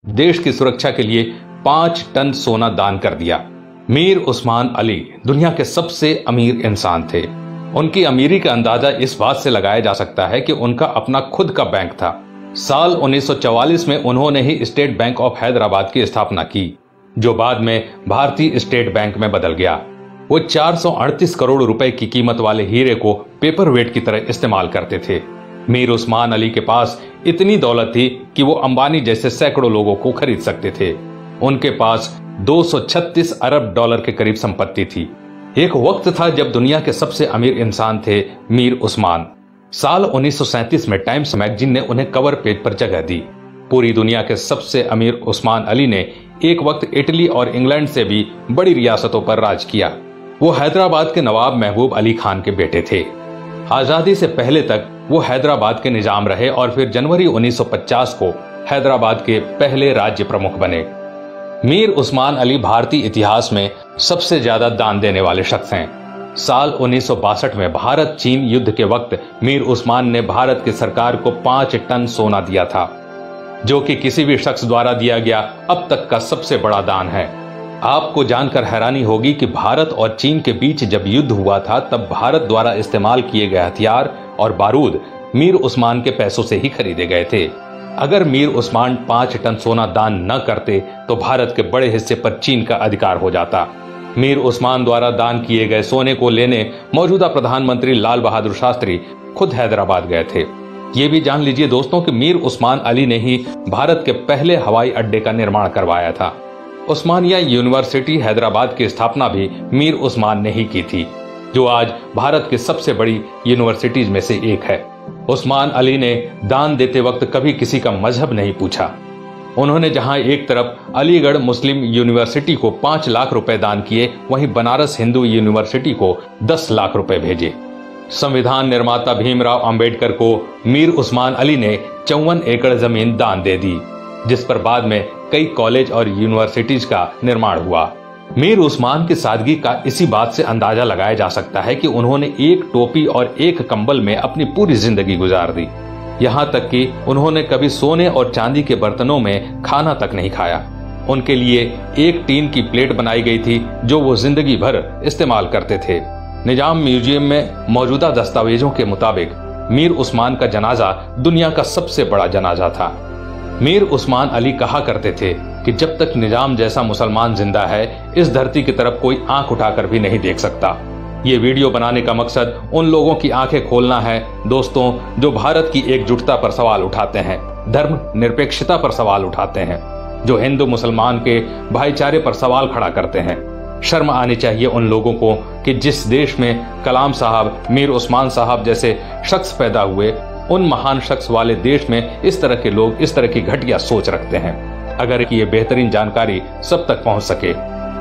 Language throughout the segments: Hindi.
देश की सुरक्षा के लिए 5 टन सोना दान कर दिया। मीर उस्मान अली दुनिया के सबसे अमीर इंसान थे। उनकी अमीरी का अंदाजा इस बात से लगाया जा सकता है कि उनका अपना खुद का बैंक था। साल 1944 में उन्होंने ही स्टेट बैंक ऑफ हैदराबाद की स्थापना की, जो बाद में भारतीय स्टेट बैंक में बदल गया। वो 438 करोड़ रुपए की कीमत वाले हीरे को पेपर वेट की तरह इस्तेमाल करते थे। मीर उस्मान अली के पास इतनी दौलत थी कि वो अंबानी जैसे सैकड़ों लोगों को खरीद सकते थे। उनके पास 236 अरब डॉलर के करीब संपत्ति थी। एक वक्त था जब दुनिया के सबसे अमीर इंसान थे मीर उस्मान। साल 1937 में टाइम्स मैगजीन ने उन्हें कवर पेज पर जगह दी। पूरी दुनिया के सबसे अमीर उस्मान अली ने एक वक्त इटली और इंग्लैंड से भी बड़ी रियासतों पर राज किया। वो हैदराबाद के नवाब महबूब अली खान के बेटे थे। आजादी से पहले तक वो हैदराबाद के निजाम रहे और फिर जनवरी 1950 को हैदराबाद के पहले राज्य प्रमुख बने। मीर उस्मान अली भारतीय इतिहास में सबसे ज्यादा दान देने वाले शख्स हैं। साल 1962 में भारत चीन युद्ध के वक्त मीर उस्मान ने भारत की सरकार को 5 टन सोना दिया था, जो कि किसी भी शख्स द्वारा दिया गया अब तक का सबसे बड़ा दान है। आपको जानकर हैरानी होगी कि भारत और चीन के बीच जब युद्ध हुआ था तब भारत द्वारा इस्तेमाल किए गए हथियार और बारूद मीर उस्मान के पैसों से ही खरीदे गए थे। अगर मीर उस्मान 5 टन सोना दान न करते तो भारत के बड़े हिस्से पर चीन का अधिकार हो जाता। मीर उस्मान द्वारा दान किए गए सोने को लेने मौजूदा प्रधानमंत्री लाल बहादुर शास्त्री खुद हैदराबाद गए थे। ये भी जान लीजिए दोस्तों कि मीर उस्मान अली ने ही भारत के पहले हवाई अड्डे का निर्माण करवाया था। उस्मानिया यूनिवर्सिटी हैदराबाद की स्थापना भी मीर उस्मान ने ही की थी, जो आज भारत की सबसे बड़ी यूनिवर्सिटीज में से एक है। उस्मान अली ने दान देते वक्त कभी किसी का मजहब नहीं पूछा। उन्होंने जहां एक तरफ अलीगढ़ मुस्लिम यूनिवर्सिटी को 5 लाख रुपए दान किए, वहीं बनारस हिंदू यूनिवर्सिटी को 10 लाख रुपए भेजे। संविधान निर्माता भीमराव अंबेडकर को मीर उस्मान अली ने 54 एकड़ जमीन दान दे दी, जिस पर बाद में कई कॉलेज और यूनिवर्सिटीज का निर्माण हुआ। मीर उस्मान की सादगी का इसी बात से अंदाजा लगाया जा सकता है कि उन्होंने एक टोपी और एक कंबल में अपनी पूरी जिंदगी गुजार दी। यहाँ तक कि उन्होंने कभी सोने और चांदी के बर्तनों में खाना तक नहीं खाया। उनके लिए एक टीन की प्लेट बनाई गई थी, जो वो जिंदगी भर इस्तेमाल करते थे। निजाम म्यूजियम में मौजूदा दस्तावेजों के मुताबिक मीर उस्मान का जनाजा दुनिया का सबसे बड़ा जनाजा था। मीर उस्मान अली कहा करते थे कि जब तक निजाम जैसा मुसलमान जिंदा है, इस धरती की तरफ कोई आंख उठाकर भी नहीं देख सकता। ये वीडियो बनाने का मकसद उन लोगों की आंखें खोलना है दोस्तों, जो भारत की एकजुटता पर सवाल उठाते हैं, धर्म निरपेक्षता पर सवाल उठाते हैं, जो हिंदू मुसलमान के भाईचारे पर सवाल खड़ा करते हैं। शर्म आनी चाहिए उन लोगों को कि जिस देश में कलाम साहब, मीर उस्मान साहब जैसे शख्स पैदा हुए, उन महान शख्स वाले देश में इस तरह के लोग इस तरह की घटिया सोच रखते हैं। अगर ये बेहतरीन जानकारी सब तक पहुंच सके।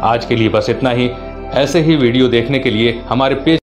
आज के लिए बस इतना ही। ऐसे ही वीडियो देखने के लिए हमारे पेज